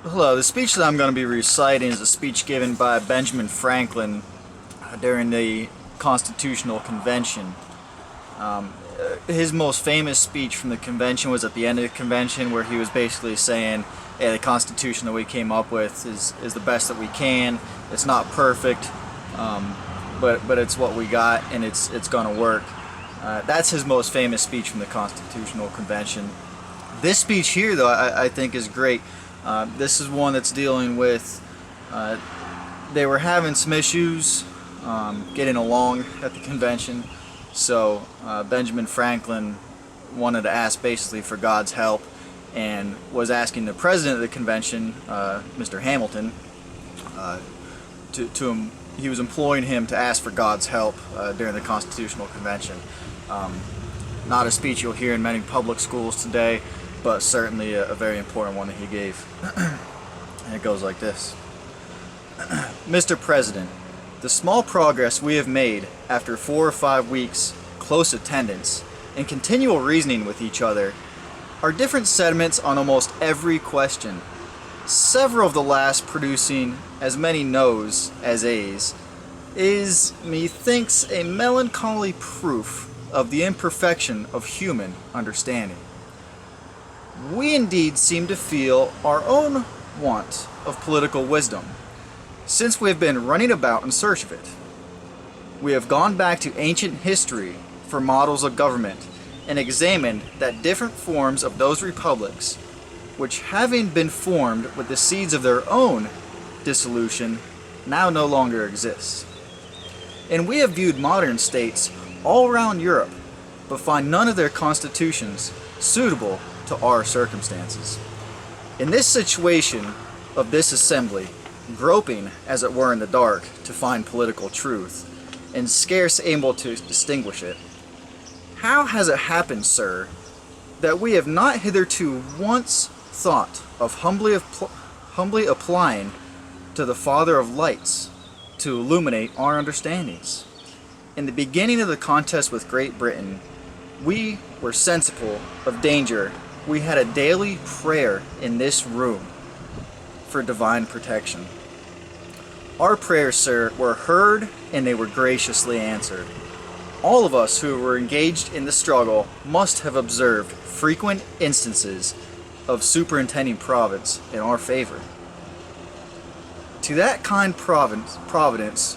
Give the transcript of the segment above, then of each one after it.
Hello, the speech that I'm going to be reciting is a speech given by Benjamin Franklin during the Constitutional Convention. His most famous speech from the convention was at the end of the convention, where he was basically saying, hey, the Constitution that we came up with is the best that we can. It's not perfect, but it's what we got, and it's going to work. That's his most famous speech from the Constitutional Convention. This speech here, though, I think is great. This is one that's dealing with, they were having some issues getting along at the convention, so Benjamin Franklin wanted to ask basically for God's help, and was asking the president of the convention, Mr. Hamilton, he was employing him to ask for God's help during the Constitutional Convention. Not a speech you'll hear in many public schools today, but certainly a very important one that he gave. And it goes like this. Mr. President, the small progress we have made after 4 or 5 weeks close attendance and continual reasoning with each other are different sentiments on almost every question, several of the last producing as many no's as a's, is, methinks, a melancholy proof of the imperfection of human understanding. We indeed seem to feel our own want of political wisdom, since we have been running about in search of it. We have gone back to ancient history for models of government, and examined that different forms of those republics, which having been formed with the seeds of their own dissolution, now no longer exist. And we have viewed modern states all around Europe, but find none of their constitutions suitable to our circumstances. In this situation of this assembly, groping as it were in the dark to find political truth, and scarce able to distinguish it, how has it happened, sir, that we have not hitherto once thought of humbly applying to the Father of Lights to illuminate our understandings? In the beginning of the contest with Great Britain, we were sensible of danger. We had a daily prayer in this room for divine protection. Our prayers, sir, were heard, and they were graciously answered. All of us who were engaged in the struggle must have observed frequent instances of superintending providence in our favor. To that kind providence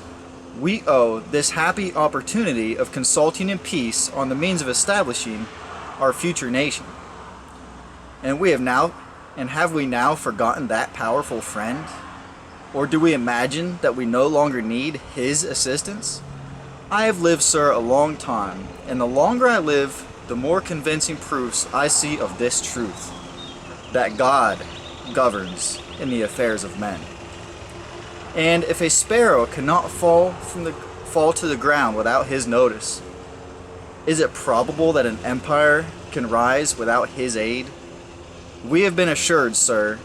we owe this happy opportunity of consulting in peace on the means of establishing our future nation. And have we now forgotten that powerful friend? Or do we imagine that we no longer need his assistance? I have lived, sir, a long time, and the longer I live, the more convincing proofs I see of this truth, that God governs in the affairs of men. And if a sparrow cannot fall to the ground without his notice, is it probable that an empire can rise without his aid? We have been assured, sir,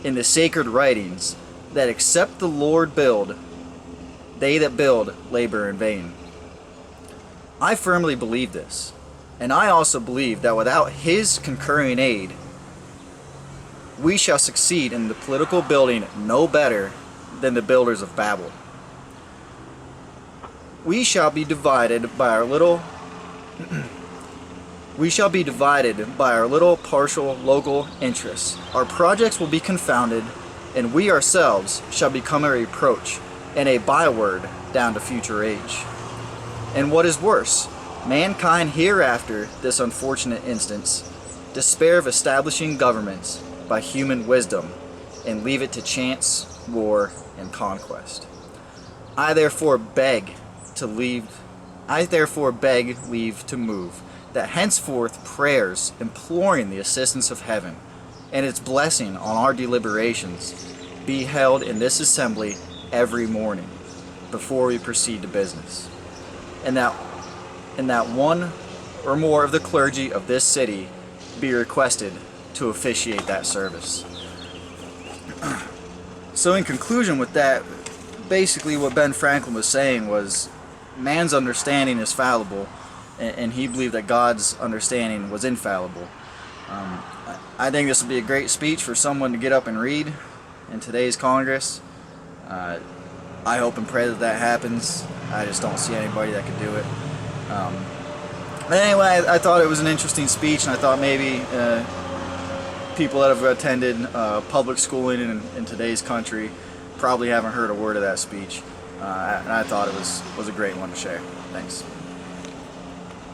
in the sacred writings, that except the Lord build, they that build labor in vain. I firmly believe this, and I also believe that without his concurring aid, we shall succeed in the political building no better than the builders of Babel. We shall be divided by our little partial local interests. Our projects will be confounded, and we ourselves shall become a reproach and a byword down to future age. And what is worse, mankind hereafter this unfortunate instance despair of establishing governments by human wisdom, and leave it to chance, war, and conquest. I therefore beg leave to move that henceforth prayers imploring the assistance of heaven and its blessing on our deliberations be held in this assembly every morning before we proceed to business, and that one or more of the clergy of this city be requested to officiate that service. So in conclusion with that, basically what Ben Franklin was saying was man's understanding is fallible, and he believed that God's understanding was infallible. I think this will be a great speech for someone to get up and read in today's Congress. I hope and pray that that happens. I just don't see anybody that could do it. But anyway, I thought it was an interesting speech, and I thought maybe people that have attended public schooling in today's country probably haven't heard a word of that speech. And I thought it was a great one to share. Thanks.